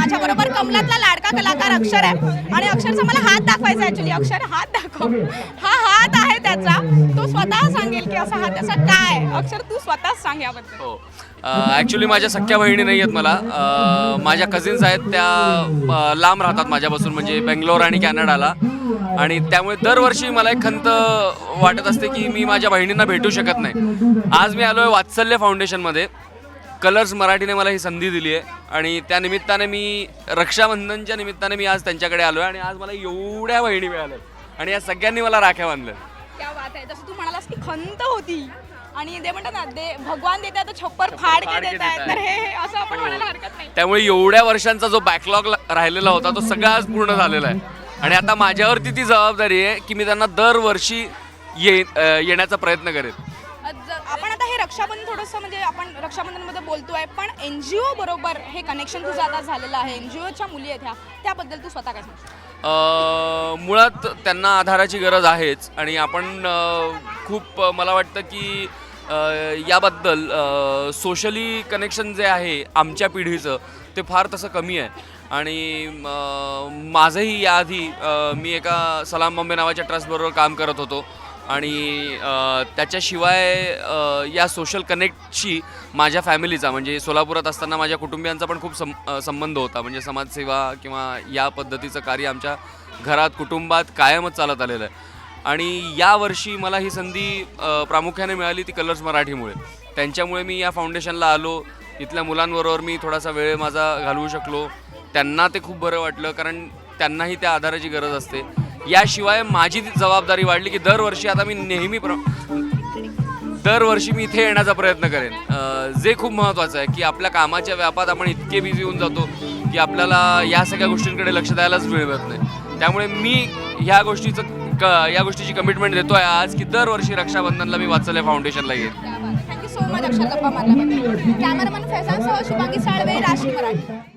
माझ्याबरोबर कमलातला लाडका कलाकार अक्षर आहे आणि अक्षरचा मला हात दाखवायचा ॲक्च्युली. अक्षर हात दाखव. हा हात आहे त्याचा, तो स्वतः सांगेल की असा हात त्याचा काय. अक्षर तू स्वतःच सांग याबद्दल. हो, ॲक्च्युली माझ्या सख्या बहिणी नाही आहेत मला. माझ्या कझिन्स आहेत त्या लांब राहतात माझ्यापासून, म्हणजे बेंगलोर आणि कॅनडाला. आणि त्यामुळे दरवर्षी मला एक खंत वाटत असते की मी माझ्या बहिणींना भेटू शकत नाही. आज मी आलो आहे वात्सल्य फाउंडेशनमध्ये. कलर्स मराठीने मला ही संधी दिली आहे आणि त्या निमित्ताने मी रक्षाबंधनच्या निमित्ताने मी आज त्यांच्याकडे आलो आहे आणि आज मला एवढ्या बहिणी मिळाल्या आणि या सगळ्यांनी मला राख्या बांधल्या. क्या बात आहे. जसं तू म्हणालास की खंत होती आणि ते म्हणतात ना, ते भगवान देतात तर छप्पर फाड के देतात, तर हे असं आपण म्हणायला हरकत नाही. त्यामुळे एवढ्या वर्षांचा जो बॅकलॉग राहिलेला होता तो सगळा आज पूर्ण झालेला आहे आणि आता माझ्यावरती ती जबाबदारी आहे की मी त्यांना दरवर्षी येण्याचा प्रयत्न करेन. आपण आता हे रक्षाबंधन थोडंसं म्हणजे आपण रक्षाबंधनमध्ये बोलतोय, पण NGO बरोबर हे कनेक्शन तुझं आता झालेलं आहे. NGOच्या मुली आहेत ह्या, त्याबद्दल तू स्वतः काय सांगशील? मुळात त्यांना आधाराची गरज आहेच आणि आपण खूप मला वाटतं की याबद्दल सोशली कनेक्शन जे आहे आमच्या पिढीचं ते फार तसं कमी आहे. आणि माझंही याआधी मी एका सलाम बॉम्बे नावाच्या ट्रस्टबरोबर काम करत होतो आणि त्याच्याशिवाय या सोशल कनेक्टशी माझ्या फॅमिलीचा म्हणजे सोलापुरात असताना माझ्या कुटुंबियांचा पण खूप संबंध होता. म्हणजे समाजसेवा किंवा या पद्धतीचं कार्य आमच्या घरात कुटुंबात कायमच चालत आलेलं आहे. आणि यावर्षी मला ही संधी प्रामुख्याने मिळाली ती कलर्स मराठीमुळे. त्यांच्यामुळे मी या फाउंडेशनला आलो. इथल्या मुलांबरोबर मी थोडासा वेळ माझा घालवू शकलो. त्यांना ते खूप बरं वाटलं कारण त्यांनाही त्या आधाराची गरज असते. याशिवाय माझी ती जबाबदारी वाढली की दरवर्षी आता मी दरवर्षी मी इथे येण्याचा प्रयत्न करेन. जे खूप महत्त्वाचं आहे की आपल्या कामाच्या व्यापात आपण इतके बिझी होऊन जातो की आपल्याला या सगळ्या गोष्टींकडे लक्ष द्यायलाच वेळ मिळत नाही. त्यामुळे मी या गोष्टीची कमिटमेंट देतो आहे आज की दरवर्षी रक्षाबंधनला मी वात्सल्य फाउंडेशनला येईन. थँक्यू सो मच अक्षर गप्पा मारल्याबद्दल. कॅमेरामन फैजानसह शुभांगी साळवे, राष्ट्रीय मराठी.